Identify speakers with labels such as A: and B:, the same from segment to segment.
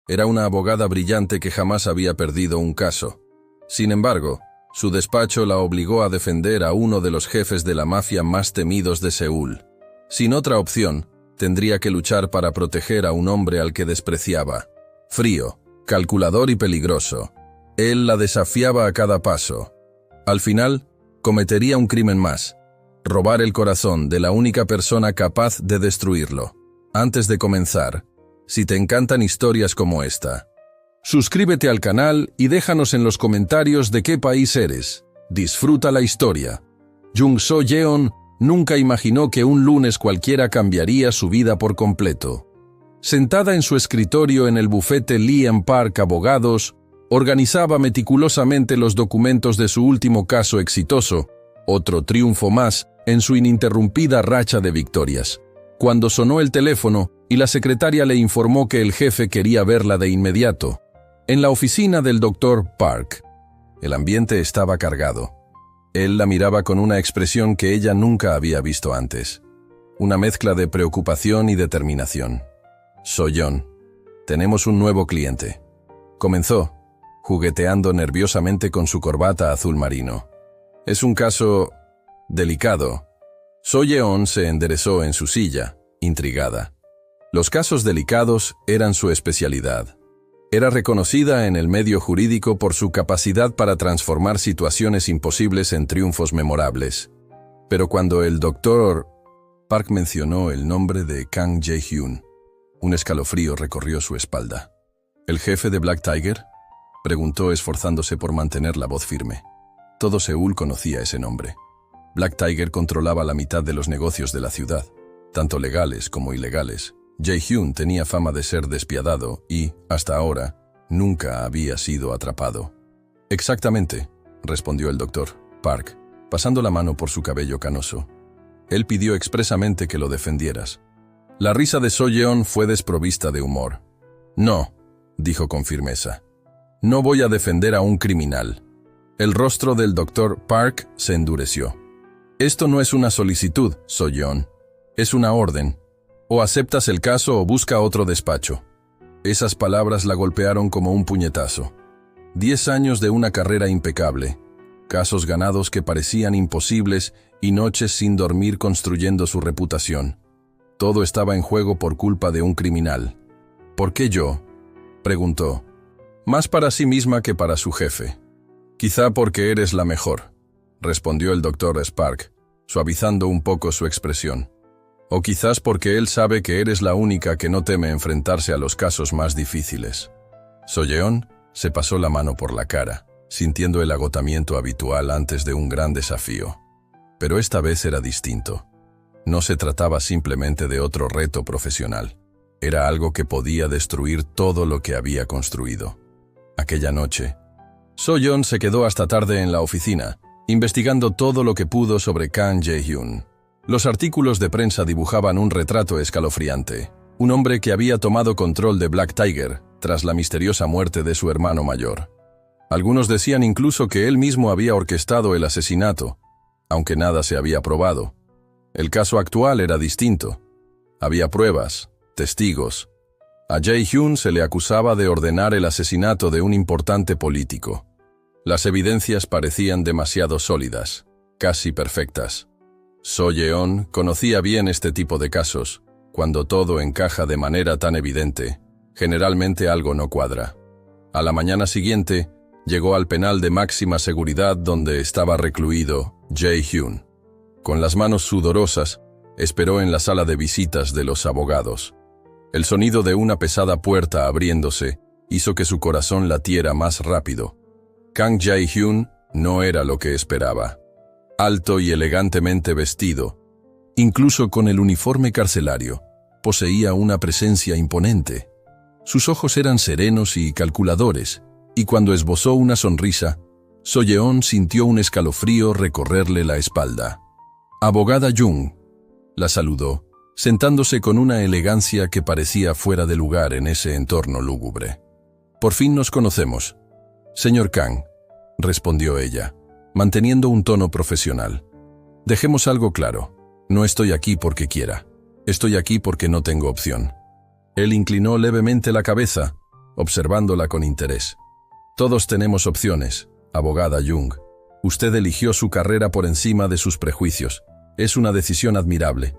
A: Era una abogada brillante que jamás había perdido un caso. Sin embargo, su despacho la obligó a defender a uno de los jefes de la mafia más temidos de Seúl. Sin otra opción, tendría que luchar para proteger a un hombre al que despreciaba. Frío, calculador y peligroso. Él la desafiaba a cada paso. Al final, cometería un crimen más: robar el corazón de la única persona capaz de destruirlo. Antes de comenzar, si te encantan historias como esta, suscríbete al canal y déjanos en los comentarios de qué país eres. Disfruta la historia. Jung So-yeon nunca imaginó que un lunes cualquiera cambiaría su vida por completo. Sentada en su escritorio en el bufete Liam Park Abogados, organizaba meticulosamente los documentos de su último caso exitoso, otro triunfo más en su ininterrumpida racha de victorias, cuando sonó el teléfono y la secretaria le informó que el jefe quería verla de inmediato. En la oficina del Dr. Park, el ambiente estaba cargado. Él la miraba con una expresión que ella nunca había visto antes, una mezcla de preocupación y determinación. «So-yeon, tenemos un nuevo cliente», comenzó, jugueteando nerviosamente con su corbata azul marino. «Es un caso delicado». So-yeon se enderezó en su silla, intrigada. Los casos delicados eran su especialidad. Era reconocida en el medio jurídico por su capacidad para transformar situaciones imposibles en triunfos memorables. Pero cuando el Dr. Park mencionó el nombre de Kang Jae-hyun, un escalofrío recorrió su espalda. ¿El jefe de Black Tiger?, preguntó esforzándose por mantener la voz firme. Todo Seúl conocía ese nombre. Black Tiger controlaba la mitad de los negocios de la ciudad, tanto legales como ilegales. Jae-hyun tenía fama de ser despiadado y, hasta ahora, nunca había sido atrapado. «Exactamente», respondió el Dr. Park, pasando la mano por su cabello canoso. «Él pidió expresamente que lo defendieras». La risa de So-yeon fue desprovista de humor. «No», dijo con firmeza. «No voy a defender a un criminal». El rostro del Dr. Park se endureció. «Esto no es una solicitud, So-yeon. Es una orden. O aceptas el caso o busca otro despacho». Esas palabras la golpearon como un puñetazo. 10 años de una carrera impecable, casos ganados que parecían imposibles y noches sin dormir construyendo su reputación. Todo estaba en juego por culpa de un criminal. «¿Por qué yo?», preguntó. «Más para sí misma que para su jefe». «Quizá porque eres la mejor», respondió el Dr. Park, suavizando un poco su expresión. «O quizás porque él sabe que eres la única que no teme enfrentarse a los casos más difíciles». So-yeon se pasó la mano por la cara, sintiendo el agotamiento habitual antes de un gran desafío. Pero esta vez era distinto. No se trataba simplemente de otro reto profesional. Era algo que podía destruir todo lo que había construido. Aquella noche, So-yeon se quedó hasta tarde en la oficina, investigando todo lo que pudo sobre Kang Jae-hyun. Los artículos de prensa dibujaban un retrato escalofriante. Un hombre que había tomado control de Black Tiger tras la misteriosa muerte de su hermano mayor. Algunos decían incluso que él mismo había orquestado el asesinato, aunque nada se había probado. El caso actual era distinto. Había pruebas, testigos. A Jae-hyun se le acusaba de ordenar el asesinato de un importante político. Las evidencias parecían demasiado sólidas, casi perfectas. So-yeon conocía bien este tipo de casos. Cuando todo encaja de manera tan evidente, generalmente algo no cuadra. A la mañana siguiente, llegó al penal de máxima seguridad donde estaba recluido Jae-hyun. Con las manos sudorosas, esperó en la sala de visitas de los abogados. El sonido de una pesada puerta abriéndose hizo que su corazón latiera más rápido. Kang Jae-hyun no era lo que esperaba. Alto y elegantemente vestido, incluso con el uniforme carcelario, poseía una presencia imponente. Sus ojos eran serenos y calculadores, y cuando esbozó una sonrisa, So-yeon sintió un escalofrío recorrerle la espalda. «Abogada Jung», la saludó, sentándose con una elegancia que parecía fuera de lugar en ese entorno lúgubre. «Por fin nos conocemos». «Señor Kang», respondió ella, manteniendo un tono profesional. «Dejemos algo claro. No estoy aquí porque quiera. Estoy aquí porque no tengo opción». Él inclinó levemente la cabeza, observándola con interés. Todos tenemos opciones, abogada Jung. Usted eligió su carrera por encima de sus prejuicios. Es una decisión admirable.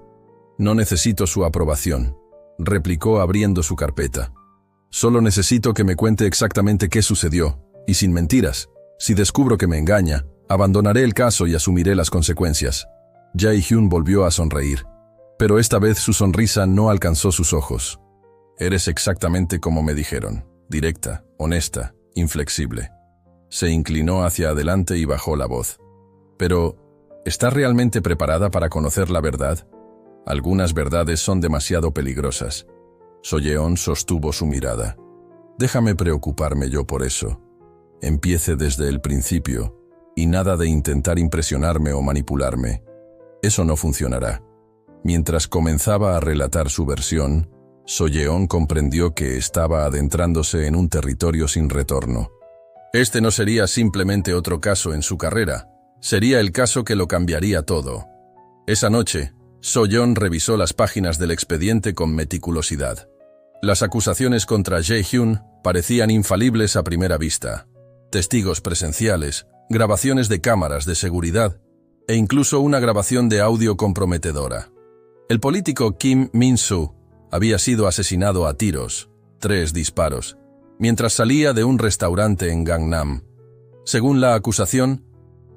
A: No necesito su aprobación, replicó abriendo su carpeta. Solo necesito que me cuente exactamente qué sucedió, y sin mentiras. Si descubro que me engaña, abandonaré el caso y asumiré las consecuencias. Jae-hyun volvió a sonreír, pero esta vez su sonrisa no alcanzó sus ojos. Eres exactamente como me dijeron, directa, honesta, inflexible. Se inclinó hacia adelante y bajó la voz. Pero, ¿está realmente preparada para conocer la verdad? Algunas verdades son demasiado peligrosas. Soyeon sostuvo su mirada. Déjame preocuparme yo por eso. Empiece desde el principio, y nada de intentar impresionarme o manipularme. Eso no funcionará. Mientras comenzaba a relatar su versión, Soyeon comprendió que estaba adentrándose en un territorio sin retorno. Este no sería simplemente otro caso en su carrera, sería el caso que lo cambiaría todo. Esa noche, Soyeon revisó las páginas del expediente con meticulosidad. Las acusaciones contra Jae-hyun parecían infalibles a primera vista. Testigos presenciales, grabaciones de cámaras de seguridad e incluso una grabación de audio comprometedora. El político Kim Min-soo había sido asesinado a tiros, 3 disparos, mientras salía de un restaurante en Gangnam. Según la acusación,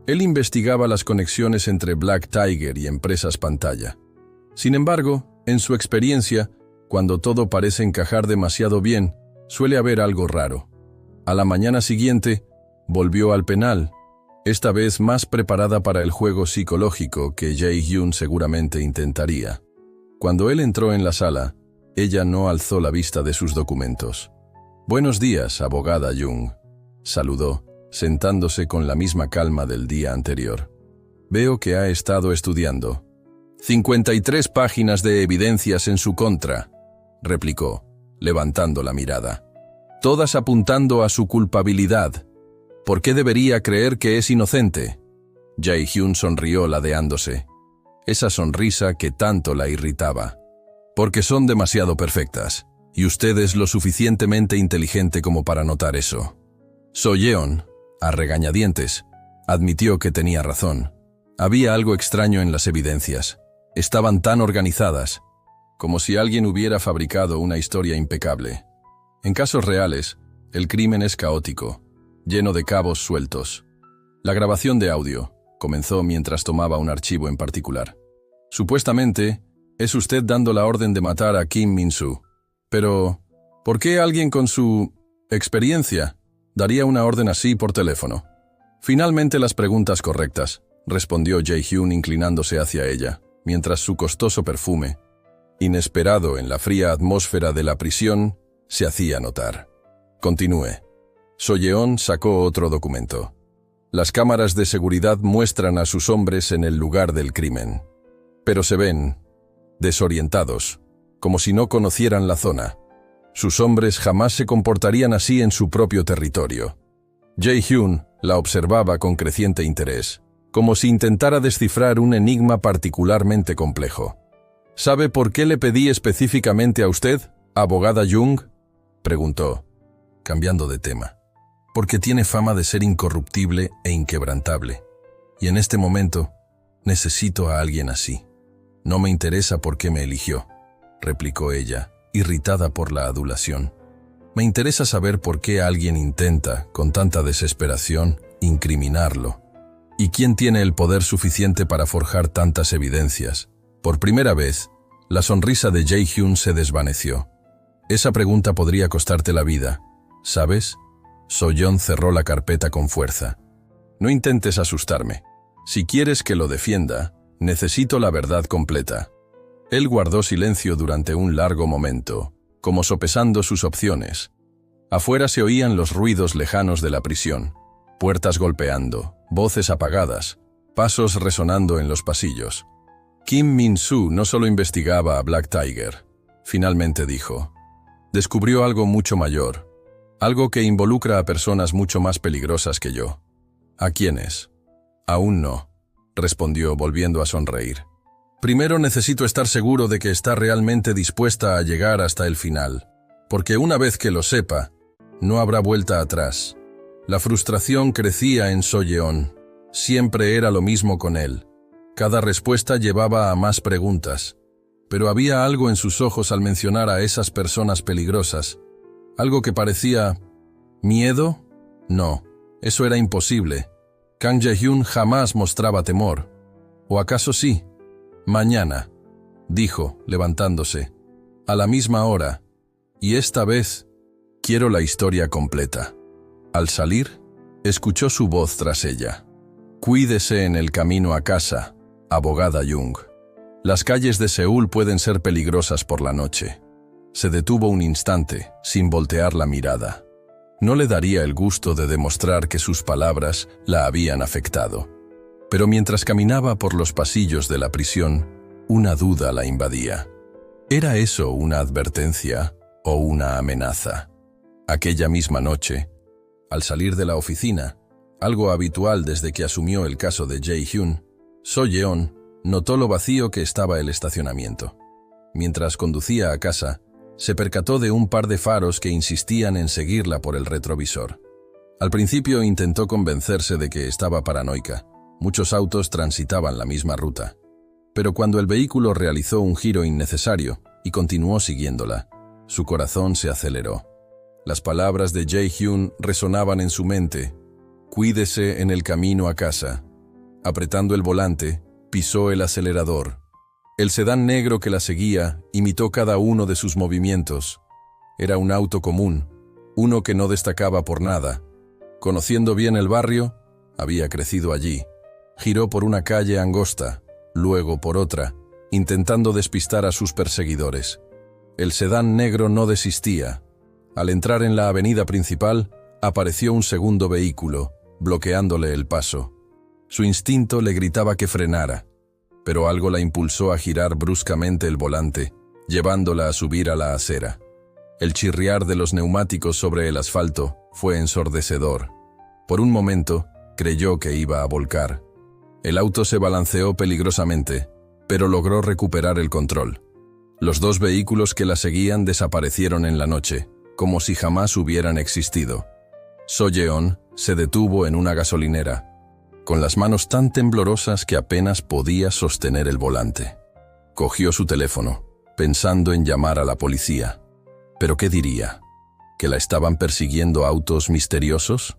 A: él investigaba las conexiones entre Black Tiger y empresas pantalla. Sin embargo, en su experiencia, cuando todo parece encajar demasiado bien, suele haber algo raro. A la mañana siguiente, volvió al penal, esta vez más preparada para el juego psicológico que Jae-hyun seguramente intentaría. Cuando él entró en la sala, ella no alzó la vista de sus documentos. «Buenos días, abogada Jung», saludó, sentándose con la misma calma del día anterior. «Veo que ha estado estudiando». 53 páginas de evidencias en su contra, replicó, levantando la mirada. Todas apuntando a su culpabilidad. ¿Por qué debería creer que es inocente? Jae-hyun sonrió ladeándose. Esa sonrisa que tanto la irritaba. Porque son demasiado perfectas, y usted es lo suficientemente inteligente como para notar eso. Soyeon, a regañadientes, admitió que tenía razón. Había algo extraño en las evidencias. Estaban tan organizadas, como si alguien hubiera fabricado una historia impecable. En casos reales, el crimen es caótico, lleno de cabos sueltos. La grabación de audio comenzó mientras tomaba un archivo en particular. Supuestamente, es usted dando la orden de matar a Kim Min-soo. Pero, ¿por qué alguien con su experiencia daría una orden así por teléfono? Finalmente las preguntas correctas, respondió Jae-hyun inclinándose hacia ella, mientras su costoso perfume, inesperado en la fría atmósfera de la prisión, se hacía notar. Continúe. Soyeon sacó otro documento. Las cámaras de seguridad muestran a sus hombres en el lugar del crimen. Pero se ven desorientados, como si no conocieran la zona. Sus hombres jamás se comportarían así en su propio territorio. Jae-hyun la observaba con creciente interés, como si intentara descifrar un enigma particularmente complejo. ¿Sabe por qué le pedí específicamente a usted, abogada Jung?, preguntó, cambiando de tema. Porque tiene fama de ser incorruptible e inquebrantable. Y en este momento, necesito a alguien así. No me interesa por qué me eligió, replicó ella, irritada por la adulación. Me interesa saber por qué alguien intenta, con tanta desesperación, incriminarlo. ¿Y quién tiene el poder suficiente para forjar tantas evidencias? Por primera vez, la sonrisa de Jae-hyun se desvaneció. Esa pregunta podría costarte la vida, ¿sabes? Soyeon cerró la carpeta con fuerza. No intentes asustarme. Si quieres que lo defienda, necesito la verdad completa. Él guardó silencio durante un largo momento, como sopesando sus opciones. Afuera se oían los ruidos lejanos de la prisión, puertas golpeando, voces apagadas, pasos resonando en los pasillos. Kim Min-soo no solo investigaba a Black Tiger, finalmente dijo. Descubrió algo mucho mayor, algo que involucra a personas mucho más peligrosas que yo. ¿A quiénes? Aún no, respondió volviendo a sonreír. Primero necesito estar seguro de que está realmente dispuesta a llegar hasta el final, porque una vez que lo sepa, No habrá vuelta atrás. La frustración crecía en So-yeon. Siempre era lo mismo con él. Cada respuesta llevaba a más preguntas. Pero había algo en sus ojos al mencionar a esas personas peligrosas. Algo que parecía... ¿miedo? No, eso era imposible. Kang Jae-hyun jamás mostraba temor. ¿O acaso sí? Mañana, dijo, levantándose. A la misma hora. Y esta vez, quiero la historia completa. Al salir, escuchó su voz tras ella. Cuídese en el camino a casa, abogada Jung. Las calles de Seúl pueden ser peligrosas por la noche. Se detuvo un instante, sin voltear la mirada. No le daría el gusto de demostrar que sus palabras la habían afectado. Pero mientras caminaba por los pasillos de la prisión, una duda la invadía. ¿Era eso una advertencia o una amenaza? Aquella misma noche, al salir de la oficina, algo habitual desde que asumió el caso de Jae-hyun, So-yeon notó lo vacío que estaba el estacionamiento. Mientras conducía a casa, se percató de un par de faros que insistían en seguirla por el retrovisor. Al principio intentó convencerse de que estaba paranoica. Muchos autos transitaban la misma ruta. Pero cuando el vehículo realizó un giro innecesario y continuó siguiéndola, su corazón se aceleró. Las palabras de Jae-hyun resonaban en su mente. Cuídese en el camino a casa. Apretando el volante, pisó el acelerador. El sedán negro que la seguía imitó cada uno de sus movimientos. Era un auto común, uno que no destacaba por nada. Conociendo bien el barrio, había crecido allí. Giró por una calle angosta, luego por otra, intentando despistar a sus perseguidores. El sedán negro no desistía. Al entrar en la avenida principal, apareció un segundo vehículo, bloqueándole el paso. Su instinto le gritaba que frenara, pero algo la impulsó a girar bruscamente el volante, llevándola a subir a la acera. El chirriar de los neumáticos sobre el asfalto fue ensordecedor. Por un momento, creyó que iba a volcar. El auto se balanceó peligrosamente, pero logró recuperar el control. Los dos vehículos que la seguían desaparecieron en la noche, como si jamás hubieran existido. So-yeon se detuvo en una gasolinera, con las manos tan temblorosas que apenas podía sostener el volante. Cogió su teléfono, pensando en llamar a la policía. ¿Pero qué diría? ¿Que la estaban persiguiendo autos misteriosos?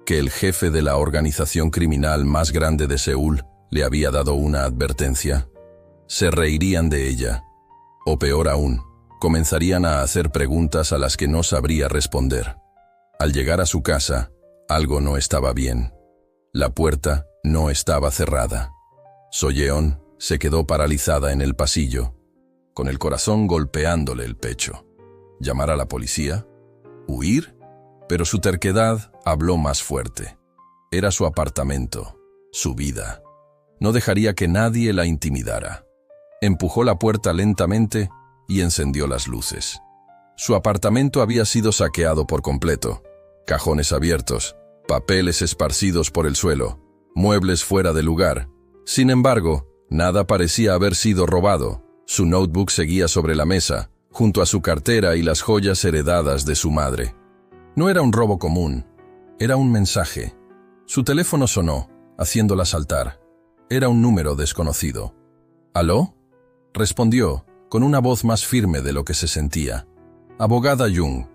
A: ¿Que el jefe de la organización criminal más grande de Seúl le había dado una advertencia? Se reirían de ella. O peor aún, comenzarían a hacer preguntas a las que no sabría responder. Al llegar a su casa, algo no estaba bien. La puerta no estaba cerrada. So-yeon se quedó paralizada en el pasillo, con el corazón golpeándole el pecho. ¿Llamar a la policía? ¿Huir? Pero su terquedad habló más fuerte. Era su apartamento, su vida. No dejaría que nadie la intimidara. Empujó la puerta lentamente y encendió las luces. Su apartamento había sido saqueado por completo. Cajones abiertos, papeles esparcidos por el suelo, muebles fuera de lugar. Sin embargo, nada parecía haber sido robado. Su notebook seguía sobre la mesa, junto a su cartera y las joyas heredadas de su madre. No era un robo común, era un mensaje. Su teléfono sonó, haciéndola saltar. Era un número desconocido. ¿Aló? Respondió, con una voz más firme de lo que se sentía. Abogada Jung.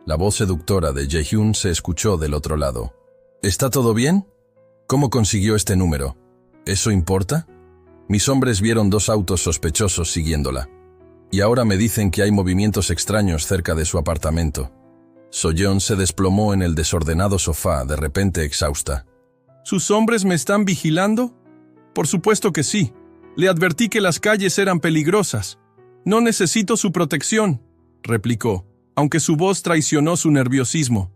A: La voz seductora de Jae-hyun se escuchó del otro lado. ¿Está todo bien? ¿Cómo consiguió este número? ¿Eso importa? Mis hombres vieron dos autos sospechosos siguiéndola. Y ahora me dicen que hay movimientos extraños cerca de su apartamento. So-yeon se desplomó en el desordenado sofá, de repente exhausta. ¿Sus hombres me están vigilando? Por supuesto que sí. Le advertí que las calles eran peligrosas. No necesito su protección, replicó, aunque su voz traicionó su nerviosismo.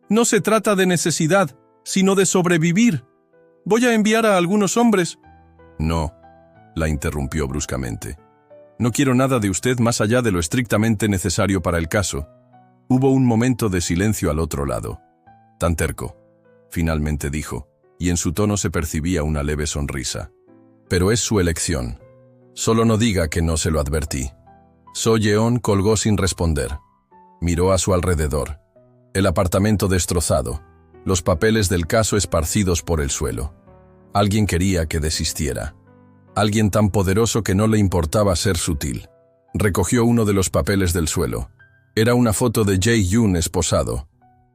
A: No se trata de necesidad, sino de sobrevivir. Voy a enviar a algunos hombres. No, la interrumpió bruscamente. No quiero nada de usted más allá de lo estrictamente necesario para el caso. Hubo un momento de silencio al otro lado. Tan terco, finalmente dijo, y en su tono se percibía una leve sonrisa. Pero es su elección. Solo no diga que no se lo advertí. So-yeon colgó sin responder. Miró a su alrededor. el apartamento destrozado, los papeles del caso esparcidos por el suelo. Alguien quería que desistiera. Alguien tan poderoso que no le importaba ser sutil. Recogió uno de los papeles del suelo. Era una foto de Jae-hyun esposado.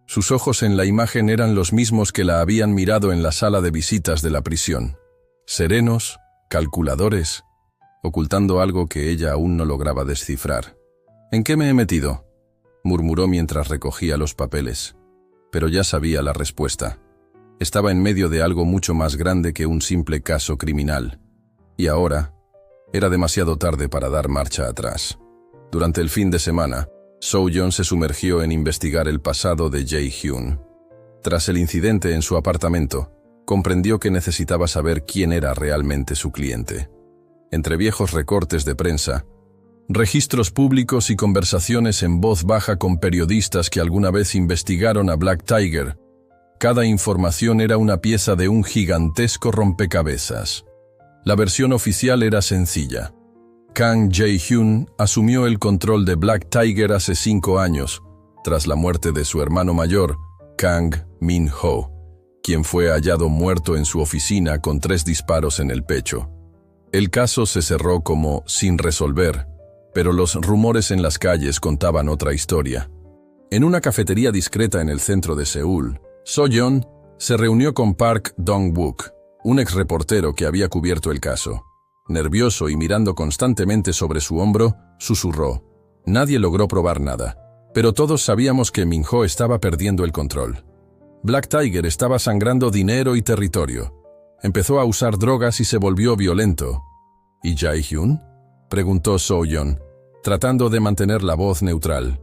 A: Sus ojos en la imagen eran los mismos que la habían mirado en la sala de visitas de la prisión. Serenos, calculadores, ocultando algo que ella aún no lograba descifrar. «¿En qué me he metido?», murmuró mientras recogía los papeles. Pero ya sabía la respuesta. Estaba en medio de algo mucho más grande que un simple caso criminal. Y ahora, era demasiado tarde para dar marcha atrás. Durante el fin de semana, So-yeon se sumergió en investigar el pasado de Jae-hyun. Tras el incidente en su apartamento, comprendió que necesitaba saber quién era realmente su cliente. Entre viejos recortes de prensa, registros públicos y conversaciones en voz baja con periodistas que alguna vez investigaron a Black Tiger, cada información era una pieza de un gigantesco rompecabezas. La versión oficial era sencilla. Kang Jae-hyun asumió el control de Black Tiger hace 5 años, tras la muerte de su hermano mayor, Kang Min-ho, quien fue hallado muerto en su oficina con 3 disparos en el pecho. El caso se cerró como sin resolver, pero los rumores en las calles contaban otra historia. En una cafetería discreta en el centro de Seúl, So-yeon se reunió con Park Dong-wook, un exreportero que había cubierto el caso. Nervioso y mirando constantemente sobre su hombro, susurró. Nadie logró probar nada, pero todos sabíamos que Min-ho estaba perdiendo el control. Black Tiger estaba sangrando dinero y territorio. Empezó a usar drogas y se volvió violento. ¿Y Jae-hyun?, preguntó So-yeon, tratando de mantener la voz neutral.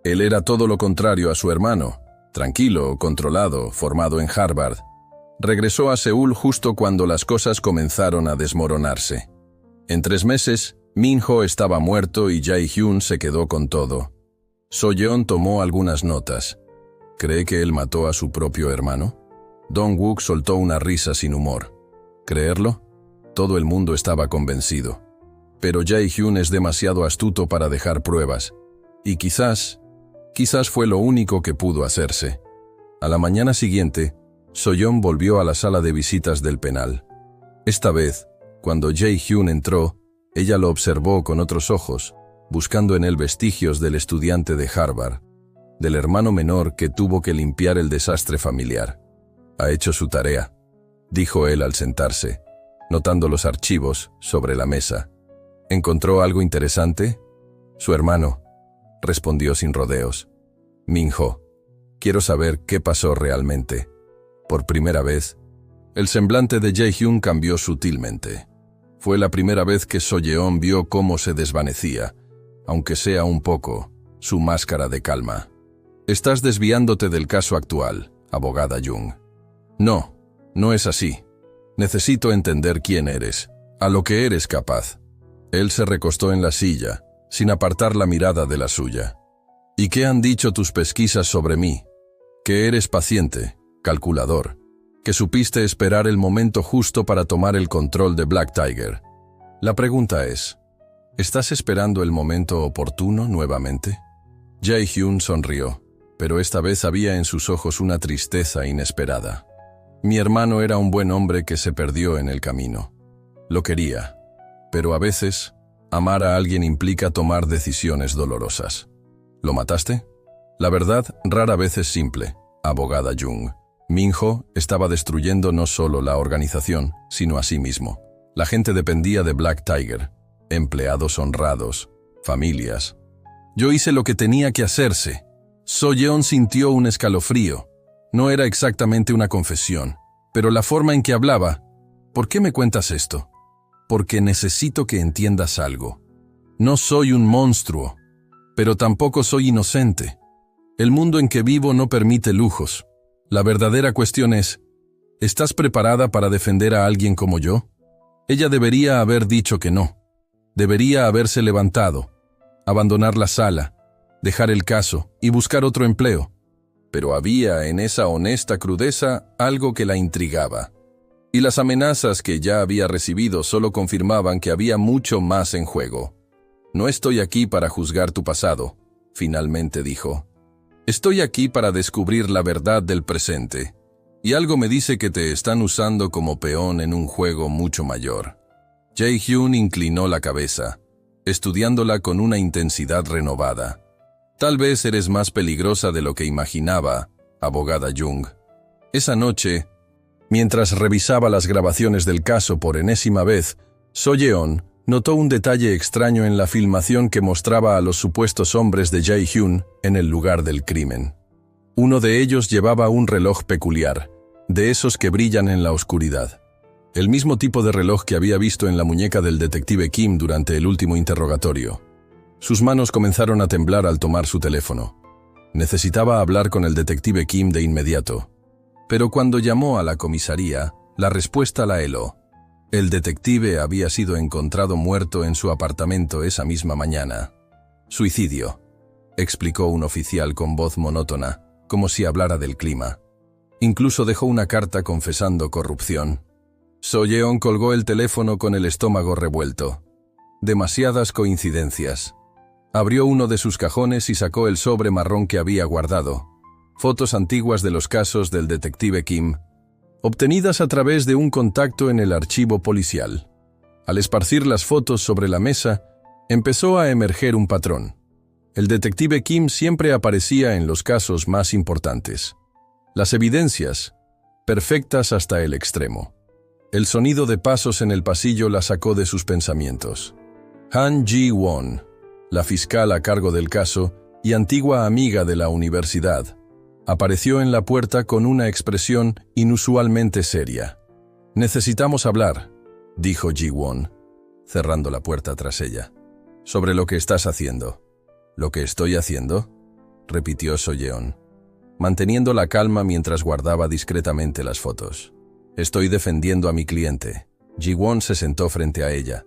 A: Él era todo lo contrario a su hermano, tranquilo, controlado, formado en Harvard. Regresó a Seúl justo cuando las cosas comenzaron a desmoronarse. En 3 meses, Min-ho estaba muerto y Jae-hyun se quedó con todo. So-yeon tomó algunas notas. ¿Cree que él mató a su propio hermano? Dong-wook soltó una risa sin humor. ¿Creerlo? Todo el mundo estaba convencido. Pero Jae-hyun es demasiado astuto para dejar pruebas. Y quizás fue lo único que pudo hacerse. A la mañana siguiente, So-yeon volvió a la sala de visitas del penal. Esta vez, cuando Jae-hyun entró, ella lo observó con otros ojos, buscando en él vestigios del estudiante de Harvard, del hermano menor que tuvo que limpiar el desastre familiar. «Ha hecho su tarea», dijo él al sentarse, notando los archivos sobre la mesa. «¿Encontró algo interesante?» «Su hermano», respondió sin rodeos. «Min-ho, quiero saber qué pasó realmente». Por primera vez, el semblante de Jae-hyun cambió sutilmente. Fue la primera vez que So-yeon vio cómo se desvanecía, aunque sea un poco, su máscara de calma. «Estás desviándote del caso actual, abogada Jung». «No, no es así. Necesito entender quién eres, a lo que eres capaz». Él se recostó en la silla, sin apartar la mirada de la suya. «¿Y qué han dicho tus pesquisas sobre mí? Que eres paciente, calculador, que supiste esperar el momento justo para tomar el control de Black Tiger. La pregunta es, ¿estás esperando el momento oportuno nuevamente?» Jae-hyun sonrió, pero esta vez había en sus ojos una tristeza inesperada. «Mi hermano era un buen hombre que se perdió en el camino. Lo quería, pero a veces, amar a alguien implica tomar decisiones dolorosas. ¿Lo mataste?» «La verdad rara vez es simple, abogada Jung. Min-ho estaba destruyendo no solo la organización, sino a sí mismo. La gente dependía de Black Tiger, empleados honrados, familias. Yo hice lo que tenía que hacerse». So-yeon sintió un escalofrío. No era exactamente una confesión, pero la forma en que hablaba. «¿Por qué me cuentas esto?» «Porque necesito que entiendas algo. No soy un monstruo, pero tampoco soy inocente. El mundo en que vivo no permite lujos. La verdadera cuestión es, ¿estás preparada para defender a alguien como yo?» Ella debería haber dicho que no. Debería haberse levantado, abandonar la sala, dejar el caso y buscar otro empleo. Pero había en esa honesta crudeza algo que la intrigaba. Y las amenazas que ya había recibido solo confirmaban que había mucho más en juego. «No estoy aquí para juzgar tu pasado», finalmente dijo. Estoy aquí para descubrir la verdad del presente, y algo me dice que te están usando como peón en un juego mucho mayor. Jae-hyun inclinó la cabeza, estudiándola con una intensidad renovada. Tal vez eres más peligrosa de lo que imaginaba, abogada Jung. Esa noche, mientras revisaba las grabaciones del caso por enésima vez, So-yeon notó un detalle extraño en la filmación que mostraba a los supuestos hombres de Jae-hyun en el lugar del crimen. Uno de ellos llevaba un reloj peculiar, de esos que brillan en la oscuridad. El mismo tipo de reloj que había visto en la muñeca del detective Kim durante el último interrogatorio. Sus manos comenzaron a temblar al tomar su teléfono. Necesitaba hablar con el detective Kim de inmediato. Pero cuando llamó a la comisaría, la respuesta la heló. El detective había sido encontrado muerto en su apartamento esa misma mañana. Suicidio, explicó un oficial con voz monótona, como si hablara del clima. Incluso dejó una carta confesando corrupción. So-yeon colgó el teléfono con el estómago revuelto. Demasiadas coincidencias. Abrió uno de sus cajones y sacó el sobre marrón que había guardado. Fotos antiguas de los casos del detective Kim, obtenidas a través de un contacto en el archivo policial. Al esparcir las fotos sobre la mesa, empezó a emerger un patrón. El detective Kim siempre aparecía en los casos más importantes. Las evidencias, perfectas hasta el extremo. El sonido de pasos en el pasillo la sacó de sus pensamientos. Han Ji-won, la fiscal a cargo del caso y antigua amiga de la universidad, apareció en la puerta con una expresión inusualmente seria. «Necesitamos hablar», dijo Ji-won, cerrando la puerta tras ella. «Sobre lo que estás haciendo». «¿Lo que estoy haciendo?», repitió So-yeon, manteniendo la calma mientras guardaba discretamente las fotos. «Estoy defendiendo a mi cliente». Ji-won se sentó frente a ella,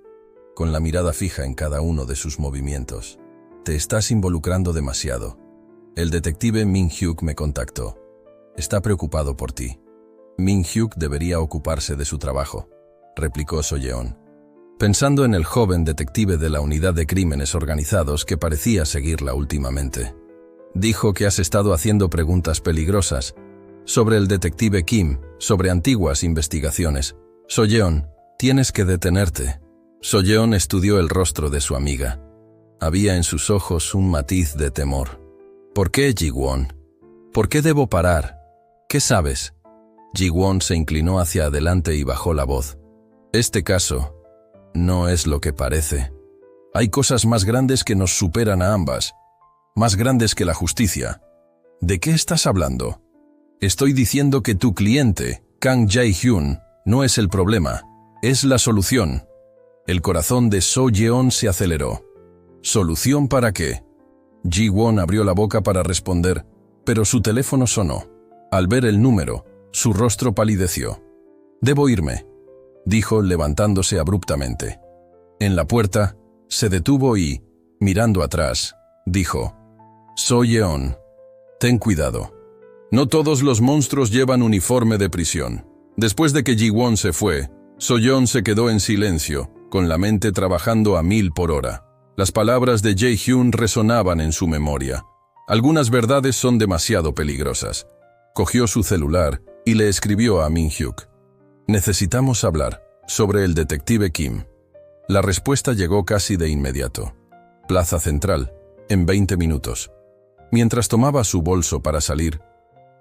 A: con la mirada fija en cada uno de sus movimientos. «Te estás involucrando demasiado. El detective Min-hyuk me contactó. Está preocupado por ti». «Min-hyuk debería ocuparse de su trabajo», replicó So-yeon, pensando en el joven detective de la unidad de crímenes organizados que parecía seguirla últimamente. «Dijo que has estado haciendo preguntas peligrosas sobre el detective Kim, sobre antiguas investigaciones. So-yeon, tienes que detenerte». So-yeon estudió el rostro de su amiga. Había en sus ojos un matiz de temor. «¿Por qué, Ji-won? ¿Por qué debo parar? ¿Qué sabes?» Ji-won se inclinó hacia adelante y bajó la voz. «Este caso no es lo que parece. Hay cosas más grandes que nos superan a ambas. Más grandes que la justicia». «¿De qué estás hablando?» «Estoy diciendo que tu cliente, Kang Jae-hyun, no es el problema, es la solución». El corazón de So-yeon se aceleró. ¿Solución para qué? Ji-won abrió la boca para responder, pero su teléfono sonó. Al ver el número, su rostro palideció. «Debo irme», dijo levantándose abruptamente. En la puerta, se detuvo y, mirando atrás, dijo: «So-yeon, ten cuidado. No todos los monstruos llevan uniforme de prisión». Después de que Ji-won se fue, So-yeon se quedó en silencio, con la mente trabajando a 1000 por hora. Las palabras de Jae-hyun resonaban en su memoria. Algunas verdades son demasiado peligrosas. Cogió su celular y le escribió a Min-hyuk: «Necesitamos hablar sobre el detective Kim». La respuesta llegó casi de inmediato. Plaza Central, en 20 minutos. Mientras tomaba su bolso para salir,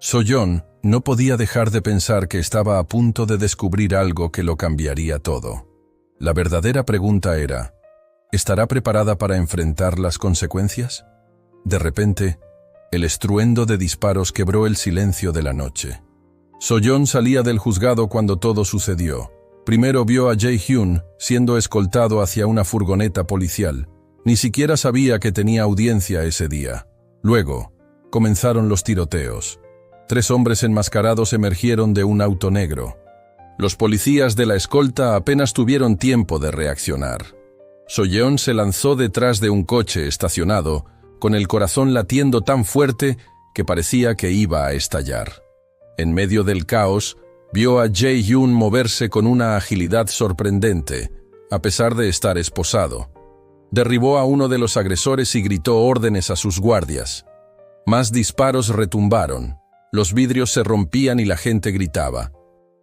A: So-yeon no podía dejar de pensar que estaba a punto de descubrir algo que lo cambiaría todo. La verdadera pregunta era: ¿estará preparada para enfrentar las consecuencias? De repente, el estruendo de disparos quebró el silencio de la noche. So-yeon salía del juzgado cuando todo sucedió. Primero vio a Jae-hyun siendo escoltado hacia una furgoneta policial. Ni siquiera sabía que tenía audiencia ese día. Luego, comenzaron los tiroteos. 3 hombres enmascarados emergieron de un auto negro. Los policías de la escolta apenas tuvieron tiempo de reaccionar. So-yeon se lanzó detrás de un coche estacionado, con el corazón latiendo tan fuerte que parecía que iba a estallar. En medio del caos, vio a Jae-hyun moverse con una agilidad sorprendente, a pesar de estar esposado. Derribó a uno de los agresores y gritó órdenes a sus guardias. Más disparos retumbaron. Los vidrios se rompían y la gente gritaba.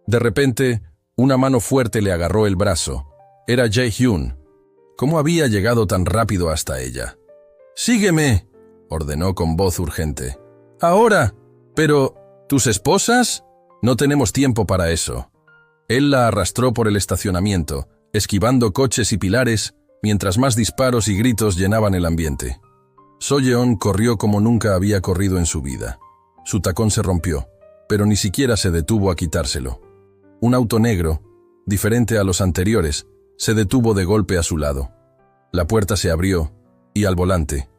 A: De repente, una mano fuerte le agarró el brazo. Era Jae-hyun. ¿Cómo había llegado tan rápido hasta ella? «¡Sígueme!», ordenó con voz urgente. «¡Ahora! Pero, ¿tus esposas? No tenemos tiempo para eso». Él la arrastró por el estacionamiento, esquivando coches y pilares, mientras más disparos y gritos llenaban el ambiente. So-yeon corrió como nunca había corrido en su vida. Su tacón se rompió, pero ni siquiera se detuvo a quitárselo. Un auto negro, diferente a los anteriores, se detuvo de golpe a su lado. La puerta se abrió, y al volante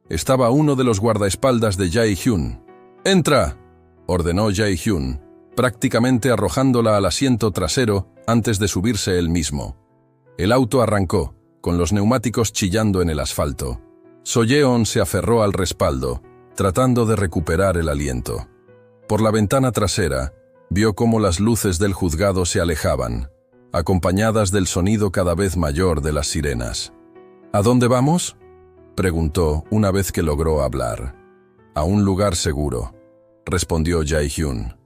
A: estaba uno de los guardaespaldas de Jae-hyun. «¡Entra!», ordenó Jae-hyun, prácticamente arrojándola al asiento trasero antes de subirse él mismo. El auto arrancó, con los neumáticos chillando en el asfalto. So-yeon se aferró al respaldo, tratando de recuperar el aliento. Por la ventana trasera, vio cómo las luces del juzgado se alejaban, acompañadas del sonido cada vez mayor de las sirenas. «¿A dónde vamos?», preguntó una vez que logró hablar. «A un lugar seguro», respondió Jae-hyun,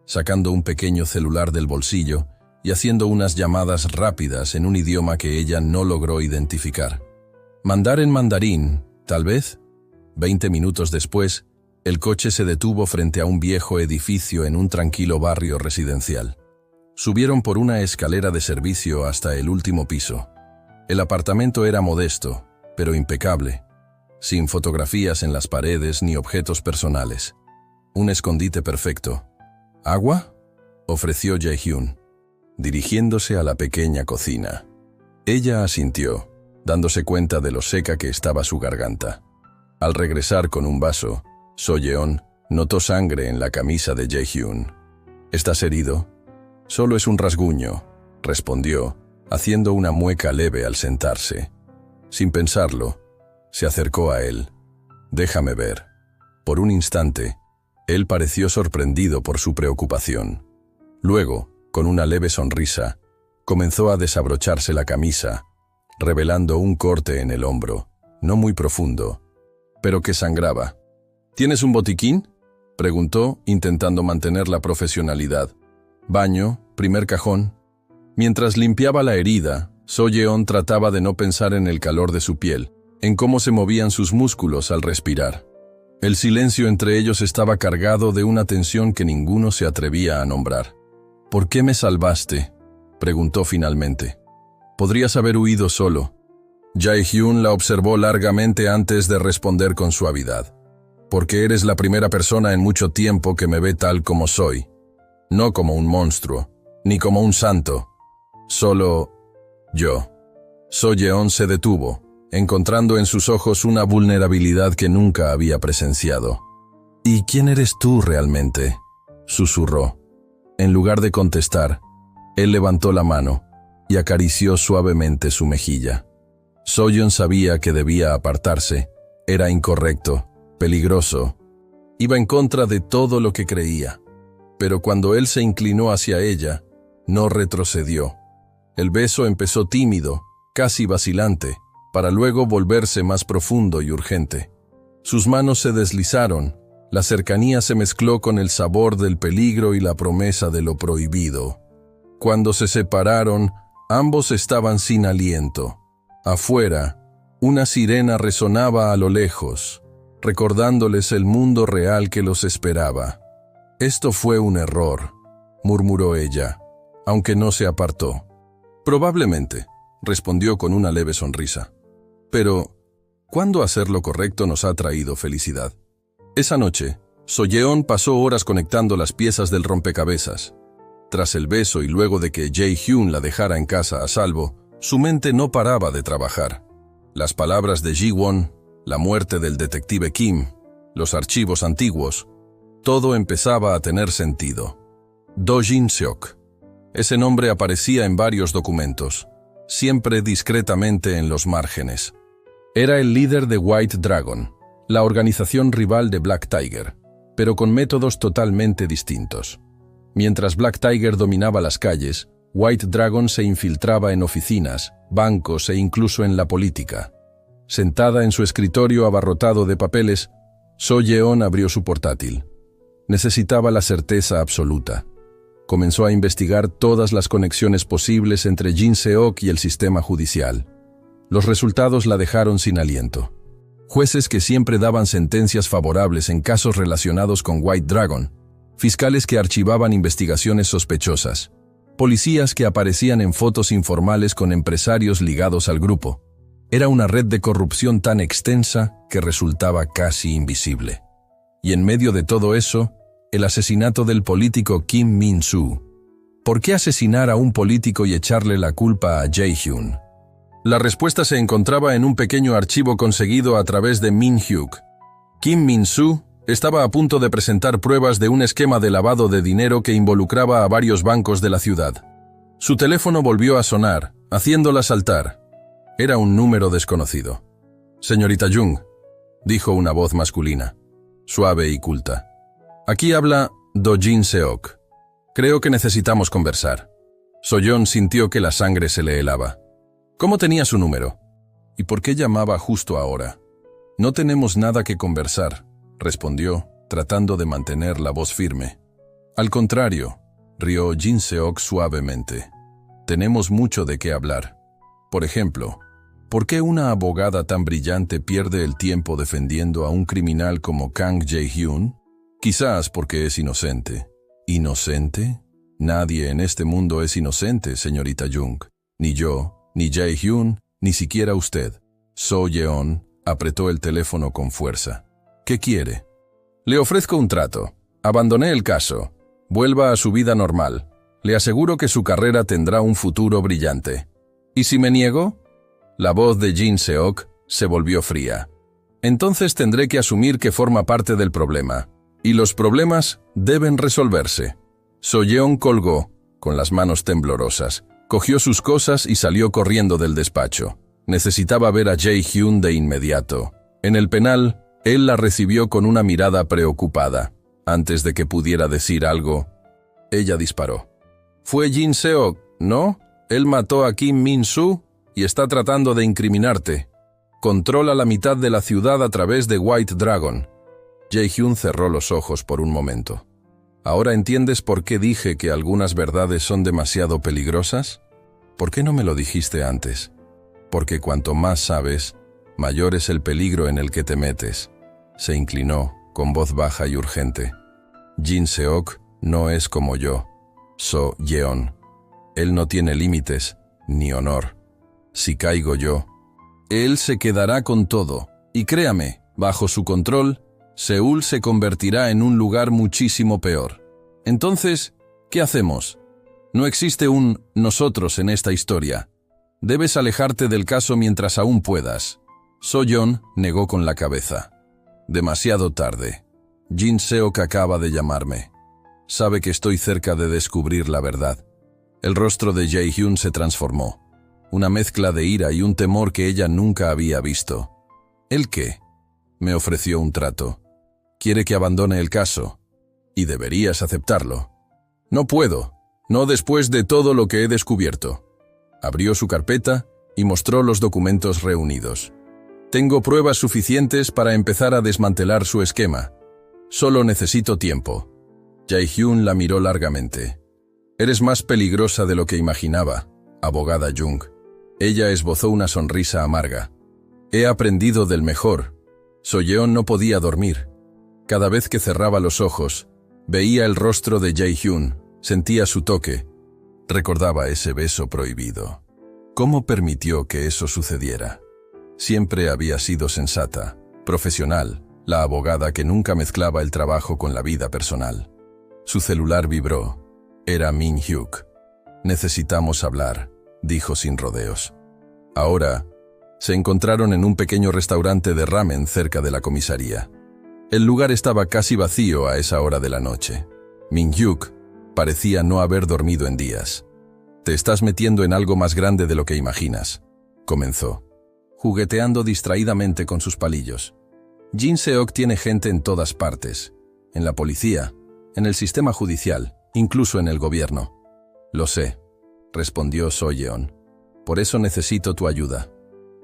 A: sacando un pequeño celular del bolsillo y haciendo unas llamadas rápidas en un idioma que ella no logró identificar. «Mandar en mandarín, tal vez». 20 minutos después, el coche se detuvo frente a un viejo edificio en un tranquilo barrio residencial. Subieron por una escalera de servicio hasta el último piso. El apartamento era modesto, pero impecable, sin fotografías en las paredes ni objetos personales. Un escondite perfecto. «¿Agua?», ofreció Jae-hyun, dirigiéndose a la pequeña cocina. Ella asintió, dándose cuenta de lo seca que estaba su garganta. Al regresar con un vaso, So-yeon notó sangre en la camisa de Jae-hyun. «¿Estás herido?». «Solo es un rasguño», respondió, haciendo una mueca leve al sentarse. Sin pensarlo, se acercó a él. «Déjame ver». Por un instante, él pareció sorprendido por su preocupación. Luego, con una leve sonrisa, comenzó a desabrocharse la camisa, revelando un corte en el hombro, no muy profundo, pero que sangraba. «¿Tienes un botiquín?», preguntó, intentando mantener la profesionalidad. «Baño, primer cajón». Mientras limpiaba la herida, So-yeon trataba de no pensar en el calor de su piel, en cómo se movían sus músculos al respirar. El silencio entre ellos estaba cargado de una tensión que ninguno se atrevía a nombrar. «¿Por qué me salvaste?», preguntó finalmente. «Podrías haber huido solo». Jae-hyun la observó largamente antes de responder con suavidad. «Porque eres la primera persona en mucho tiempo que me ve tal como soy. No como un monstruo, ni como un santo. Solo yo». So-yeon se detuvo, encontrando en sus ojos una vulnerabilidad que nunca había presenciado. «¿Y quién eres tú realmente?», susurró. En lugar de contestar, él levantó la mano y acarició suavemente su mejilla. So-yeon sabía que debía apartarse. Era incorrecto, peligroso. Iba en contra de todo lo que creía. Pero cuando él se inclinó hacia ella, no retrocedió. El beso empezó tímido, casi vacilante, para luego volverse más profundo y urgente. Sus manos se deslizaron, la cercanía se mezcló con el sabor del peligro y la promesa de lo prohibido. Cuando se separaron, ambos estaban sin aliento. Afuera, una sirena resonaba a lo lejos, recordándoles el mundo real que los esperaba. «Esto fue un error», murmuró ella, aunque no se apartó. «Probablemente», respondió con una leve sonrisa. «Pero, ¿cuándo hacer lo correcto nos ha traído felicidad?». Esa noche, So-yeon pasó horas conectando las piezas del rompecabezas. Tras el beso y luego de que Jae-hyun la dejara en casa a salvo, su mente no paraba de trabajar. Las palabras de Ji-won, la muerte del detective Kim, los archivos antiguos, todo empezaba a tener sentido. Do Jin-seok. Ese nombre aparecía en varios documentos, siempre discretamente en los márgenes. Era el líder de White Dragon, la organización rival de Black Tiger, pero con métodos totalmente distintos. Mientras Black Tiger dominaba las calles, White Dragon se infiltraba en oficinas, bancos e incluso en la política. Sentada en su escritorio abarrotado de papeles, So Yeon abrió su portátil. Necesitaba la certeza absoluta. Comenzó a investigar todas las conexiones posibles entre Jin Seok y el sistema judicial. Los resultados la dejaron sin aliento. Jueces que siempre daban sentencias favorables en casos relacionados con White Dragon, fiscales que archivaban investigaciones sospechosas, policías que aparecían en fotos informales con empresarios ligados al grupo. Era una red de corrupción tan extensa que resultaba casi invisible. Y en medio de todo eso, el asesinato del político Kim Min-soo. ¿Por qué asesinar a un político y echarle la culpa a Jae-hyun? La respuesta se encontraba en un pequeño archivo conseguido a través de Min-hyuk. Kim Min-soo estaba a punto de presentar pruebas de un esquema de lavado de dinero que involucraba a varios bancos de la ciudad. Su teléfono volvió a sonar, haciéndola saltar. Era un número desconocido. «Señorita Jung», dijo una voz masculina, suave y culta. «Aquí habla Do Jin Seok. Creo que necesitamos conversar». Soyeon sintió que la sangre se le helaba. «¿Cómo tenía su número? ¿Y por qué llamaba justo ahora?» «No tenemos nada que conversar», respondió, tratando de mantener la voz firme. «Al contrario», rió Jin Seok suavemente. «Tenemos mucho de qué hablar. Por ejemplo, ¿por qué una abogada tan brillante pierde el tiempo defendiendo a un criminal como Kang Jae-hyun? Quizás porque es inocente». ¿Inocente? Nadie en este mundo es inocente, señorita Jung. Ni yo, ni Jae-hyun, ni siquiera usted. So Yeon apretó el teléfono con fuerza. ¿Qué quiere? Le ofrezco un trato. Abandoné el caso. Vuelva a su vida normal. Le aseguro que su carrera tendrá un futuro brillante. ¿Y si me niego? La voz de Jin Seok se volvió fría. Entonces tendré que asumir que forma parte del problema. Y los problemas deben resolverse. So Yeon colgó, con las manos temblorosas, cogió sus cosas y salió corriendo del despacho. Necesitaba ver a Jae-hyun de inmediato. En el penal, él la recibió con una mirada preocupada. Antes de que pudiera decir algo, ella disparó. «Fue Jin Seok, ¿no? Él mató a Kim Min-soo y está tratando de incriminarte. Controla la mitad de la ciudad a través de White Dragon». Jae-hyun cerró los ojos por un momento. «¿Ahora entiendes por qué dije que algunas verdades son demasiado peligrosas? ¿Por qué no me lo dijiste antes? Porque cuanto más sabes, mayor es el peligro en el que te metes». Se inclinó, con voz baja y urgente. «Jin Seok no es como yo, So Yeon. Él no tiene límites, ni honor. Si caigo yo, él se quedará con todo. Y créame, bajo su control, Seúl se convertirá en un lugar muchísimo peor. Entonces, ¿qué hacemos? No existe un nosotros en esta historia. Debes alejarte del caso mientras aún puedas». So-yeon negó con la cabeza. «Demasiado tarde. Jin Seok acaba de llamarme. Sabe que estoy cerca de descubrir la verdad». El rostro de Jae-hyun se transformó. Una mezcla de ira y un temor que ella nunca había visto. ¿El qué? Me ofreció un trato. Quiere que abandone el caso. Y deberías aceptarlo. No puedo. No después de todo lo que he descubierto. Abrió su carpeta y mostró los documentos reunidos. Tengo pruebas suficientes para empezar a desmantelar su esquema. Solo necesito tiempo. Jae-hyun la miró largamente. Eres más peligrosa de lo que imaginaba, abogada Jung. Ella esbozó una sonrisa amarga. He aprendido del mejor. So-yeon no podía dormir. Cada vez que cerraba los ojos, veía el rostro de Jae-hyun, sentía su toque. Recordaba ese beso prohibido. ¿Cómo permitió que eso sucediera? Siempre había sido sensata, profesional, la abogada que nunca mezclaba el trabajo con la vida personal. Su celular vibró. Era Min-hyuk. «Necesitamos hablar», dijo sin rodeos. Ahora, se encontraron en un pequeño restaurante de ramen cerca de la comisaría. El lugar estaba casi vacío a esa hora de la noche. Min-hyuk parecía no haber dormido en días. «Te estás metiendo en algo más grande de lo que imaginas», comenzó, jugueteando distraídamente con sus palillos. «Jin Seok tiene gente en todas partes, en la policía, en el sistema judicial, incluso en el gobierno». «Lo sé», respondió So-yeon. «Por eso necesito tu ayuda».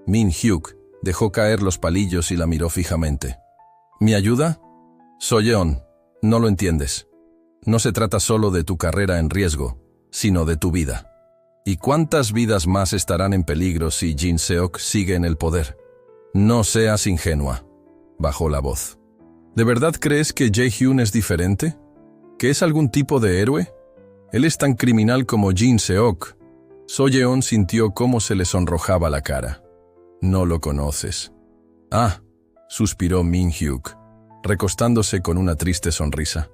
A: Min-hyuk dejó caer los palillos y la miró fijamente. ¿Mi ayuda? Soyeon, no lo entiendes. No se trata solo de tu carrera en riesgo, sino de tu vida. ¿Y cuántas vidas más estarán en peligro si Jin Seok sigue en el poder? No seas ingenua, bajó la voz. ¿De verdad crees que Jae-hyun es diferente? ¿Que es algún tipo de héroe? Él es tan criminal como Jin Seok. Soyeon sintió cómo se le sonrojaba la cara. No lo conoces. Ah, suspiró Min-hyuk, recostándose con una triste sonrisa.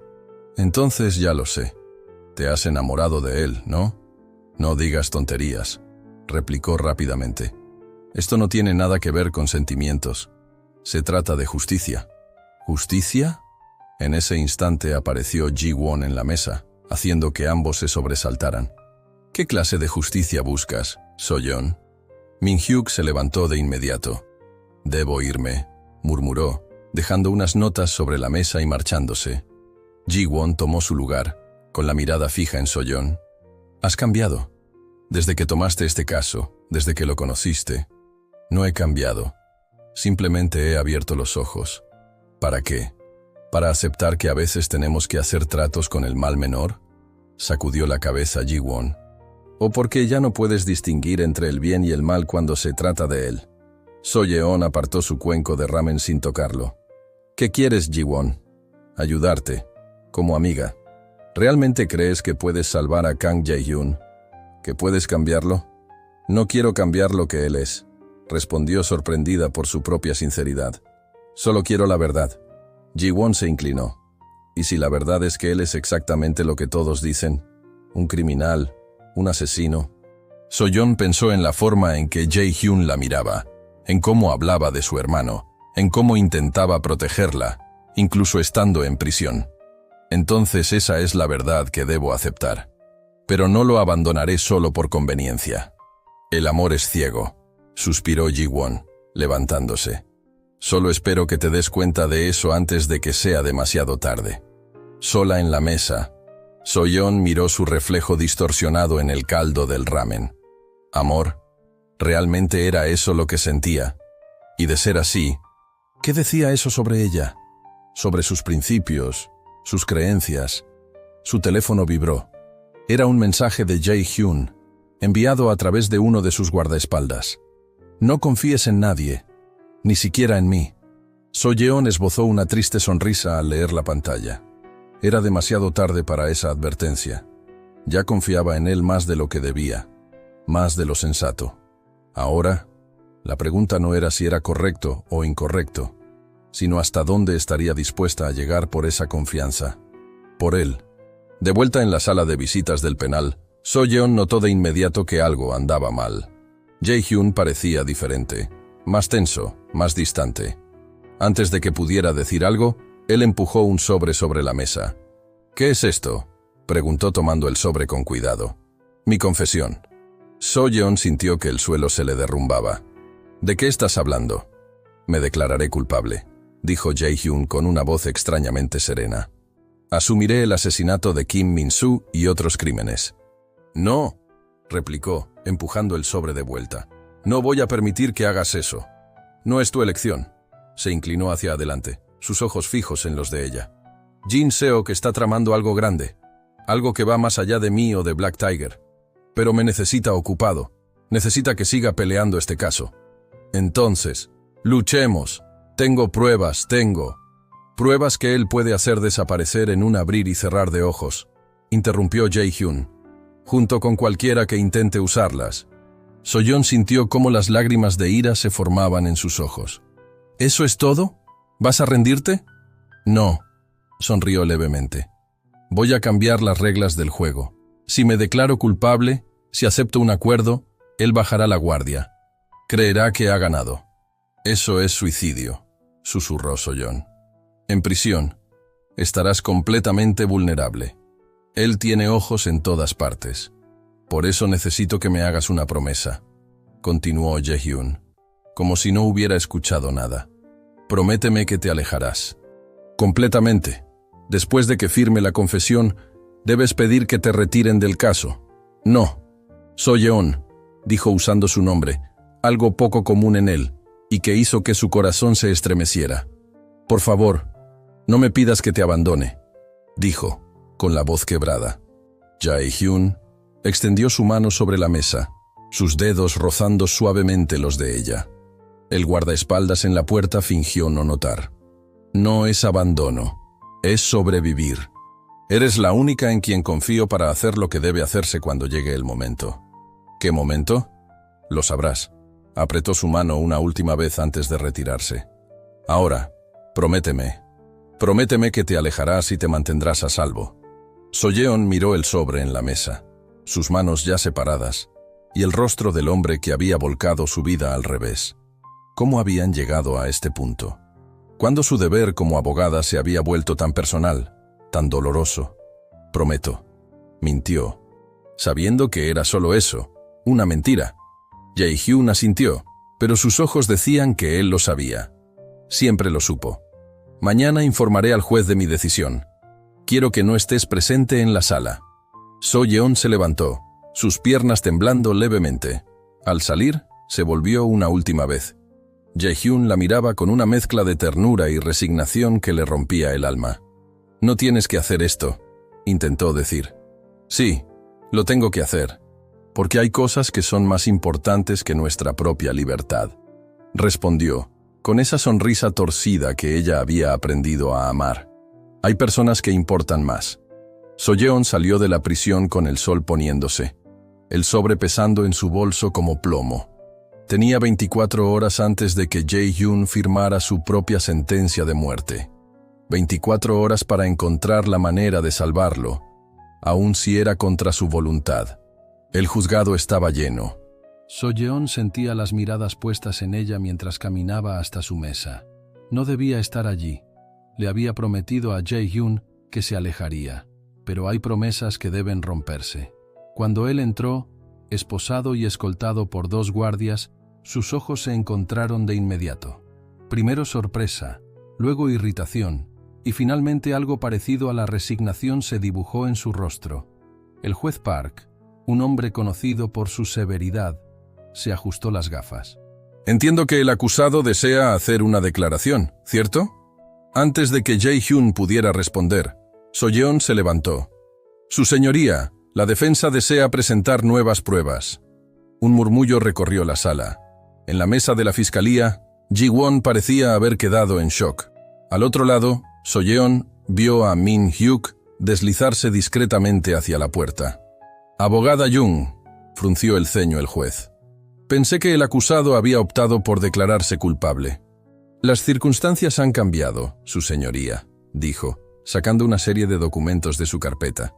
A: Entonces ya lo sé. Te has enamorado de él, ¿no? No digas tonterías, replicó rápidamente. Esto no tiene nada que ver con sentimientos. Se trata de justicia. ¿Justicia? En ese instante apareció Ji-won en la mesa, haciendo que ambos se sobresaltaran. ¿Qué clase de justicia buscas, Soyeon? Min-hyuk se levantó de inmediato. Debo irme, murmuró, dejando unas notas sobre la mesa y marchándose. Ji-won tomó su lugar, con la mirada fija en Soyeon. Has cambiado. Desde que tomaste este caso, desde que lo conociste. No he cambiado. Simplemente he abierto los ojos. ¿Para qué? ¿Para aceptar que a veces tenemos que hacer tratos con el mal menor? Sacudió la cabeza Ji-won. ¿O porque ya no puedes distinguir entre el bien y el mal cuando se trata de él? Soyeon apartó su cuenco de ramen sin tocarlo. ¿Qué quieres, Ji-won? Ayudarte, como amiga. ¿Realmente crees que puedes salvar a Kang Jae-hyun? ¿Que puedes cambiarlo? No quiero cambiar lo que él es, respondió sorprendida por su propia sinceridad. Solo quiero la verdad. Ji-won se inclinó. ¿Y si la verdad es que él es exactamente lo que todos dicen? ¿Un criminal? ¿Un asesino? Soyeon pensó en la forma en que Jae-hyun la miraba, en cómo hablaba de su hermano, en cómo intentaba protegerla, incluso estando en prisión. Entonces esa es la verdad que debo aceptar. Pero no lo abandonaré solo por conveniencia. El amor es ciego, suspiró Ji-won, levantándose. Solo espero que te des cuenta de eso antes de que sea demasiado tarde. Sola en la mesa, Soyeon miró su reflejo distorsionado en el caldo del ramen. Amor, ¿realmente era eso lo que sentía? Y de ser así, ¿qué decía eso sobre ella? Sobre sus principios, sus creencias. Su teléfono vibró. Era un mensaje de Jae-hyun, enviado a través de uno de sus guardaespaldas. No confíes en nadie, ni siquiera en mí. Soyeon esbozó una triste sonrisa al leer la pantalla. Era demasiado tarde para esa advertencia. Ya confiaba en él más de lo que debía, más de lo sensato. Ahora, la pregunta no era si era correcto o incorrecto, sino hasta dónde estaría dispuesta a llegar por esa confianza. Por él. De vuelta en la sala de visitas del penal, Soyeon notó de inmediato que algo andaba mal. Jae-hyun parecía diferente, más tenso, más distante. Antes de que pudiera decir algo, él empujó un sobre la mesa. ¿Qué es esto?, preguntó tomando el sobre con cuidado. Mi confesión. Soyeon sintió que el suelo se le derrumbaba. ¿De qué estás hablando? Me declararé culpable, dijo Jae-hyun con una voz extrañamente serena. Asumiré el asesinato de Kim Min-soo y otros crímenes. No, replicó, empujando el sobre de vuelta. No voy a permitir que hagas eso. No es tu elección. Se inclinó hacia adelante, sus ojos fijos en los de ella. Jin Seok está tramando algo grande, algo que va más allá de mí o de Black Tiger. Pero me necesita ocupado, necesita que siga peleando este caso. Entonces, luchemos. Tengo pruebas, Pruebas que él puede hacer desaparecer en un abrir y cerrar de ojos, interrumpió Jae-hyun, junto con cualquiera que intente usarlas. Soyeon sintió cómo las lágrimas de ira se formaban en sus ojos. ¿Eso es todo? ¿Vas a rendirte? No, sonrió levemente. Voy a cambiar las reglas del juego. Si me declaro culpable, si acepto un acuerdo, él bajará la guardia. Creerá que ha ganado. Eso es suicidio, susurró Soyeon. En prisión, estarás completamente vulnerable. Él tiene ojos en todas partes. Por eso necesito que me hagas una promesa, continuó Jae-hyun, como si no hubiera escuchado nada. Prométeme que te alejarás. Completamente. Después de que firme la confesión, debes pedir que te retiren del caso. No. Soyeon, dijo usando su nombre, algo poco común en él, y que hizo que su corazón se estremeciera. Por favor, no me pidas que te abandone, dijo, con la voz quebrada. Jae-hyun extendió su mano sobre la mesa, sus dedos rozando suavemente los de ella. El guardaespaldas en la puerta fingió no notar. No es abandono, es sobrevivir. Eres la única en quien confío para hacer lo que debe hacerse cuando llegue el momento. ¿Qué momento? Lo sabrás. Apretó su mano una última vez antes de retirarse. Ahora, prométeme que te alejarás y te mantendrás a salvo. Soyeon miró el sobre en la mesa, sus manos ya separadas, y el rostro del hombre que había volcado su vida al revés. ¿Cómo habían llegado a este punto? ¿Cuándo su deber como abogada se había vuelto tan personal, tan doloroso? Prometo. Mintió, sabiendo que era solo eso, una mentira. Jae-hyun asintió, pero sus ojos decían que él lo sabía. Siempre lo supo. Mañana informaré al juez de mi decisión. Quiero que no estés presente en la sala. So-yeon se levantó, sus piernas temblando levemente. Al salir, se volvió una última vez. Jae-hyun la miraba con una mezcla de ternura y resignación que le rompía el alma. No tienes que hacer esto, intentó decir. Sí, lo tengo que hacer, porque hay cosas que son más importantes que nuestra propia libertad, respondió, con esa sonrisa torcida que ella había aprendido a amar. Hay personas que importan más. So-yeon salió de la prisión con el sol poniéndose, el sobre pesando en su bolso como plomo. Tenía 24 horas antes de que Jae-hyun firmara su propia sentencia de muerte. 24 horas para encontrar la manera de salvarlo, aun si era contra su voluntad. El juzgado estaba lleno. So-yeon sentía las miradas puestas en ella mientras caminaba hasta su mesa. No debía estar allí. Le había prometido a Jae-hyun que se alejaría, pero hay promesas que deben romperse. Cuando él entró, esposado y escoltado por 2 guardias, sus ojos se encontraron de inmediato. Primero sorpresa, luego irritación, y finalmente algo parecido a la resignación se dibujó en su rostro. El juez Park, un hombre conocido por su severidad, se ajustó las gafas. Entiendo que el acusado desea hacer una declaración, ¿cierto? Antes de que Jae-hyun pudiera responder, So-yeon se levantó. Su señoría, la defensa desea presentar nuevas pruebas. Un murmullo recorrió la sala. En la mesa de la fiscalía, Ji-won parecía haber quedado en shock. Al otro lado, So-yeon vio a Min-hyuk deslizarse discretamente hacia la puerta. Abogada Jung, frunció el ceño el juez. Pensé que el acusado había optado por declararse culpable. Las circunstancias han cambiado, su señoría, dijo, sacando una serie de documentos de su carpeta.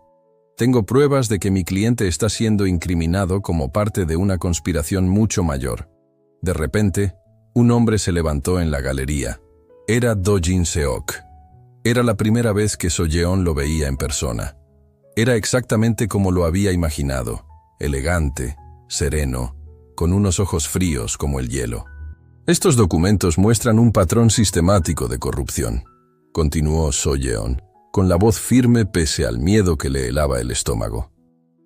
A: Tengo pruebas de que mi cliente está siendo incriminado como parte de una conspiración mucho mayor. De repente, un hombre se levantó en la galería. Era Do Jin-seok. Era la primera vez que So-yeon lo veía en persona. Era exactamente como lo había imaginado, elegante, sereno, con unos ojos fríos como el hielo. Estos documentos muestran un patrón sistemático de corrupción, continuó So-yeon, con la voz firme pese al miedo que le helaba el estómago.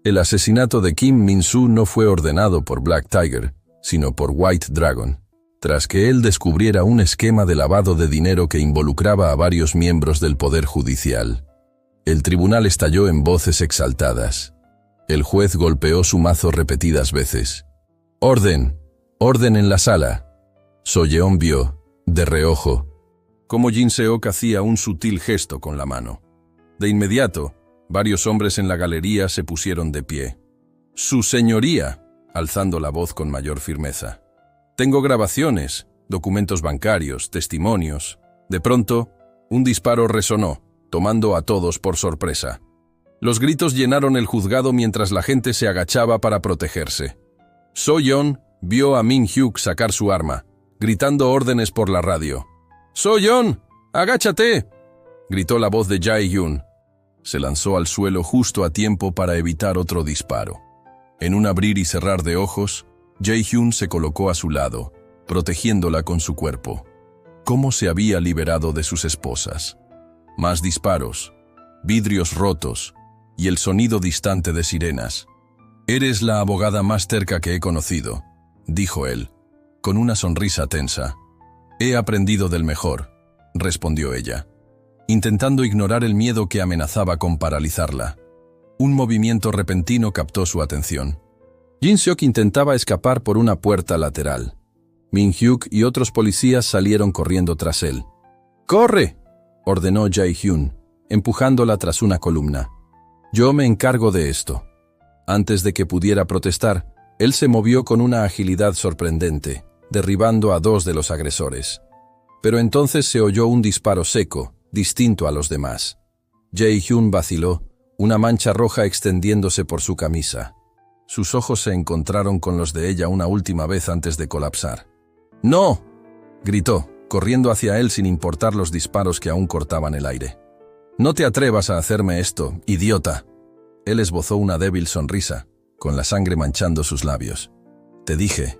A: El asesinato de Kim Min-soo no fue ordenado por Black Tiger, sino por White Dragon, tras que él descubriera un esquema de lavado de dinero que involucraba a varios miembros del Poder Judicial. El tribunal estalló en voces exaltadas. El juez golpeó su mazo repetidas veces. ¡Orden! ¡Orden en la sala! So-yeon vio, de reojo, cómo Jin-seok hacía un sutil gesto con la mano. De inmediato, varios hombres en la galería se pusieron de pie. ¡Su señoría!, alzando la voz con mayor firmeza. Tengo grabaciones, documentos bancarios, testimonios. De pronto, un disparo resonó, tomando a todos por sorpresa. Los gritos llenaron el juzgado mientras la gente se agachaba para protegerse. So-yeon vio a Min-hyuk sacar su arma, gritando órdenes por la radio. «So-yeon, agáchate», gritó la voz de Jae-hyun. Se lanzó al suelo justo a tiempo para evitar otro disparo. En un abrir y cerrar de ojos, Jae-hyun se colocó a su lado, protegiéndola con su cuerpo. ¿Cómo se había liberado de sus esposas? Más disparos, vidrios rotos y el sonido distante de sirenas. «Eres la abogada más terca que he conocido», dijo él, con una sonrisa tensa. «He aprendido del mejor. respondió ella, intentando ignorar el miedo que amenazaba con paralizarla. Un movimiento repentino captó su atención. Jin-seok intentaba escapar por una puerta lateral. Min-hyuk y otros policías salieron corriendo tras él. ¡Corre!, ordenó Jae-hyun, empujándola tras una columna. Yo me encargo de esto. Antes de que pudiera protestar, él se movió con una agilidad sorprendente, derribando a 2 de los agresores. Pero entonces se oyó un disparo seco, distinto a los demás. Jae-hyun vaciló, una mancha roja extendiéndose por su camisa. Sus ojos se encontraron con los de ella una última vez antes de colapsar. ¡No!, gritó, corriendo hacia él sin importar los disparos que aún cortaban el aire. «No te atrevas a hacerme esto, idiota». Él esbozó una débil sonrisa, con la sangre manchando sus labios. «Te dije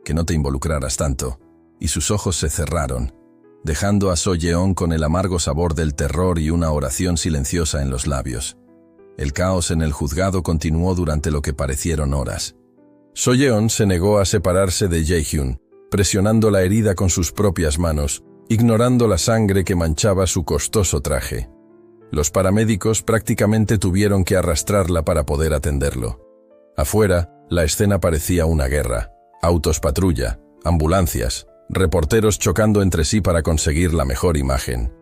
A: que no te involucraras tanto», y sus ojos se cerraron, dejando a So-yeon con el amargo sabor del terror y una oración silenciosa en los labios. El caos en el juzgado continuó durante lo que parecieron horas. So-yeon se negó a separarse de Jae-hyun, presionando la herida con sus propias manos, ignorando la sangre que manchaba su costoso traje. Los paramédicos prácticamente tuvieron que arrastrarla para poder atenderlo. Afuera, la escena parecía una guerra. Autos patrulla, ambulancias, reporteros chocando entre sí para conseguir la mejor imagen.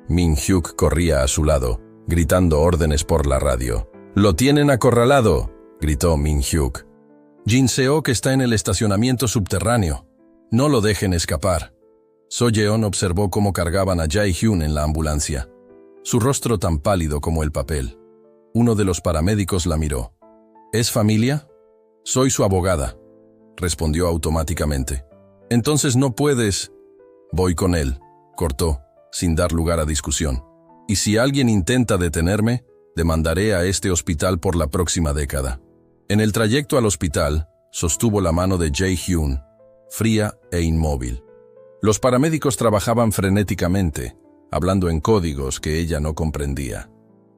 A: Min-hyuk corría a su lado, gritando órdenes por la radio. «¡Lo tienen acorralado!», gritó Min-hyuk. «Jin-seok está en el estacionamiento subterráneo. No lo dejen escapar». So-yeon observó cómo cargaban a Jae-hyun en la ambulancia. Su rostro tan pálido como el papel. Uno de los paramédicos la miró. «¿Es familia?» «Soy su abogada», respondió automáticamente. «Entonces no puedes...» «Voy con él», cortó, sin dar lugar a discusión. «Y si alguien intenta detenerme, demandaré a este hospital por la próxima década». En el trayecto al hospital, sostuvo la mano de Jae-hyun, fría e inmóvil. Los paramédicos trabajaban frenéticamente, hablando en códigos que ella no comprendía.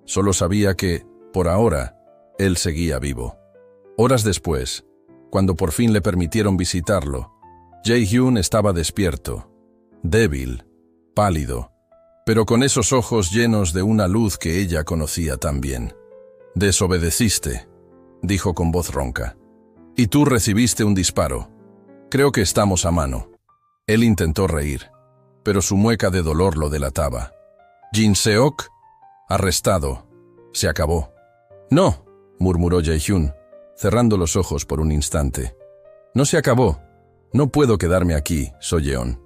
A: Solo sabía que, por ahora, él seguía vivo. Horas después, cuando por fin le permitieron visitarlo, Jae-hyun estaba despierto, débil, pálido, pero con esos ojos llenos de una luz que ella conocía tan bien. «Desobedeciste», dijo con voz ronca. «Y tú recibiste un disparo. Creo que estamos a mano». Él intentó reír, pero su mueca de dolor lo delataba. «Jin-seok, arrestado. Se acabó». «No», murmuró Jae-hyun, cerrando los ojos por un instante. «No se acabó. No puedo quedarme aquí, So-yeon.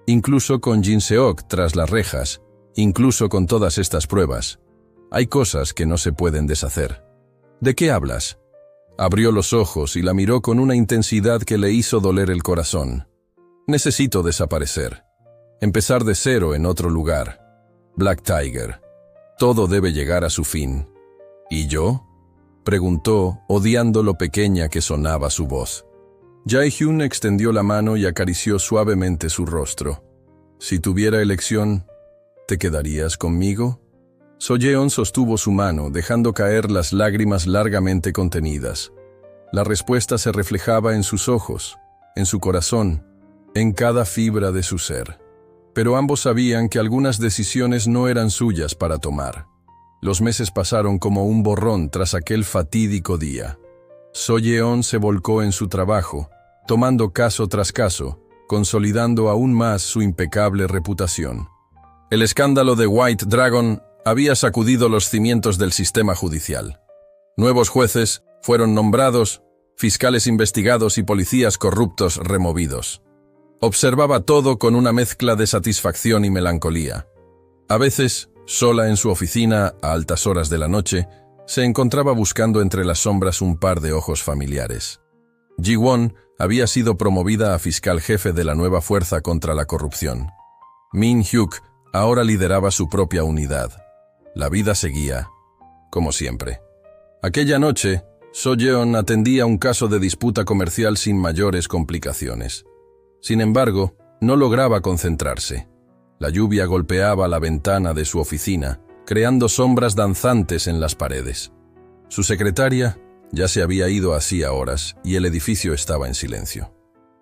A: Incluso con Jin-seok tras las rejas, incluso con todas estas pruebas, hay cosas que no se pueden deshacer». «¿De qué hablas?» Abrió los ojos y la miró con una intensidad que le hizo doler el corazón. «Necesito desaparecer. Empezar de cero en otro lugar. Black Tiger. Todo debe llegar a su fin». «¿Y yo?», preguntó, odiando lo pequeña que sonaba su voz. Jae-hyun extendió la mano y acarició suavemente su rostro. «Si tuviera elección, ¿te quedarías conmigo?». So-yeon sostuvo su mano, dejando caer las lágrimas largamente contenidas. La respuesta se reflejaba en sus ojos, en su corazón, en cada fibra de su ser. Pero ambos sabían que algunas decisiones no eran suyas para tomar. Los meses pasaron como un borrón tras aquel fatídico día. So-yeon se volcó en su trabajo, tomando caso tras caso, consolidando aún más su impecable reputación. El escándalo de White Dragon había sacudido los cimientos del sistema judicial. Nuevos jueces fueron nombrados, fiscales investigados y policías corruptos removidos. Observaba todo con una mezcla de satisfacción y melancolía. A veces, sola en su oficina a altas horas de la noche, se encontraba buscando entre las sombras un par de ojos familiares. Ji-won había sido promovida a fiscal jefe de la nueva fuerza contra la corrupción. Min-hyuk ahora lideraba su propia unidad. La vida seguía, como siempre. Aquella noche, So-yeon atendía un caso de disputa comercial sin mayores complicaciones. Sin embargo, no lograba concentrarse. La lluvia golpeaba la ventana de su oficina, creando sombras danzantes en las paredes. Su secretaria ya se había ido hacía horas y el edificio estaba en silencio,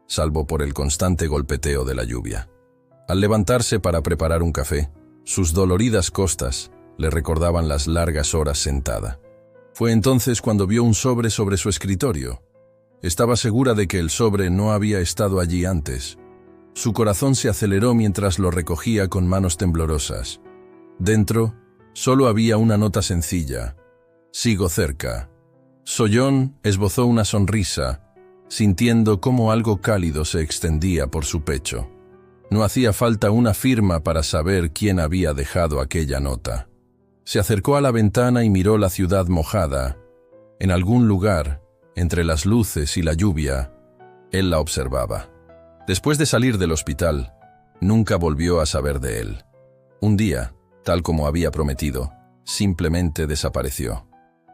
A: salvo por el constante golpeteo de la lluvia. Al levantarse para preparar un café, sus doloridas costas le recordaban las largas horas sentada. Fue entonces cuando vio un sobre su escritorio. Estaba segura de que el sobre no había estado allí antes. Su corazón se aceleró mientras lo recogía con manos temblorosas. Dentro, solo había una nota sencilla: «Sigo cerca». Soyeon esbozó una sonrisa, sintiendo cómo algo cálido se extendía por su pecho. No hacía falta una firma para saber quién había dejado aquella nota. Se acercó a la ventana y miró la ciudad mojada. En algún lugar, entre las luces y la lluvia, él la observaba. Después de salir del hospital, nunca volvió a saber de él. Un día, tal como había prometido, simplemente desapareció.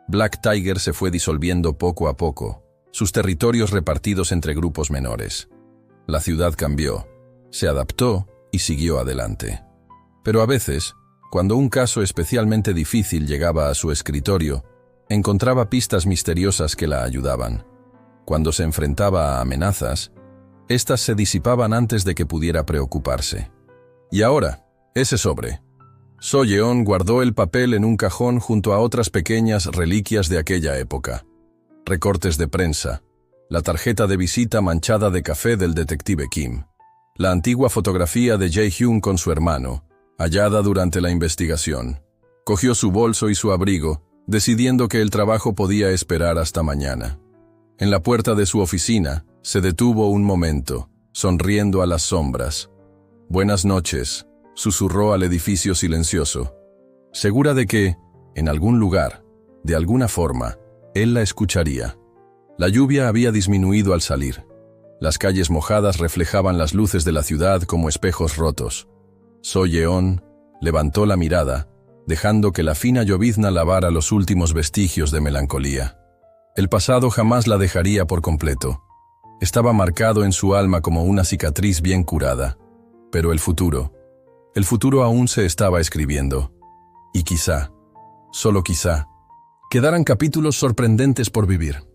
A: Black Tiger se fue disolviendo poco a poco, sus territorios repartidos entre grupos menores. La ciudad cambió, se adaptó y siguió adelante. Pero a veces, cuando un caso especialmente difícil llegaba a su escritorio, encontraba pistas misteriosas que la ayudaban. Cuando se enfrentaba a amenazas, éstas se disipaban antes de que pudiera preocuparse. Y ahora, ese sobre. Soyeon guardó el papel en un cajón junto a otras pequeñas reliquias de aquella época. Recortes de prensa, la tarjeta de visita manchada de café del detective Kim, la antigua fotografía de Jae-hyun con su hermano, hallada durante la investigación. Cogió su bolso y su abrigo, decidiendo que el trabajo podía esperar hasta mañana. En la puerta de su oficina, se detuvo un momento, sonriendo a las sombras. «Buenas noches», susurró al edificio silencioso, segura de que, en algún lugar, de alguna forma, él la escucharía. La lluvia había disminuido al salir. Las calles mojadas reflejaban las luces de la ciudad como espejos rotos. Soyeon levantó la mirada, dejando que la fina llovizna lavara los últimos vestigios de melancolía. El pasado jamás la dejaría por completo. Estaba marcado en su alma como una cicatriz bien curada. Pero el futuro aún se estaba escribiendo. Y quizá, solo quizá, quedaran capítulos sorprendentes por vivir.